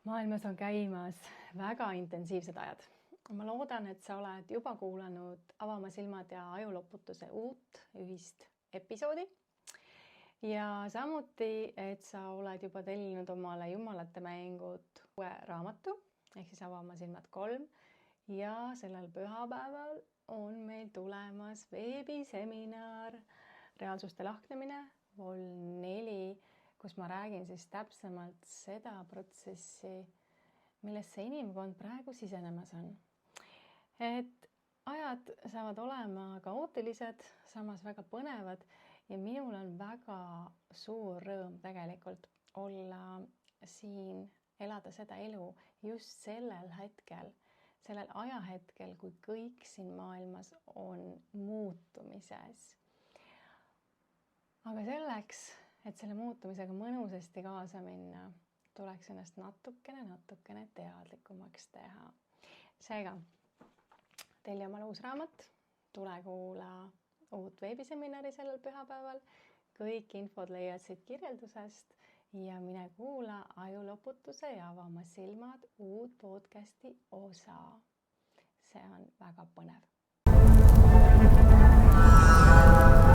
Maailmas on käimas väga intensiivsed ajad. Ma loodan, et sa oled juba kuulanud Avama silmad ja ajuloputuse uut ühist episoodi. Ja samuti, et sa oled juba tellinud omale jumalate mängud uue raamatu, ehk siis Avama silmad 3. Ja sellel pühapäeval on meil tulemas veebiseminar Reaalsuste lahknemine vol 4, kus ma räägin siis täpsemalt seda protsessi, millesse inimkond praegu sisenemas on. Et ajad saavad olema kaootilised, samas väga põnevad ja minul on väga suur rõõm tegelikult olla siin, elada seda elu just sellel hetkel, sellel ajahetkel, kui kõik siin maailmas on muutumises. Aga selleks, et selle muutumisega mõnusasti kaasa minna, tuleks ennast natukene teadlikumaks teha. Seega, telli omale uus raamat, tule kuula uut veebiseminari sellel pühapäeval. Kõik infod leiad siit kirjeldusest ja mine kuula Ajuloputuse ja Avama silmad uut podcasti osa. See on väga põnev.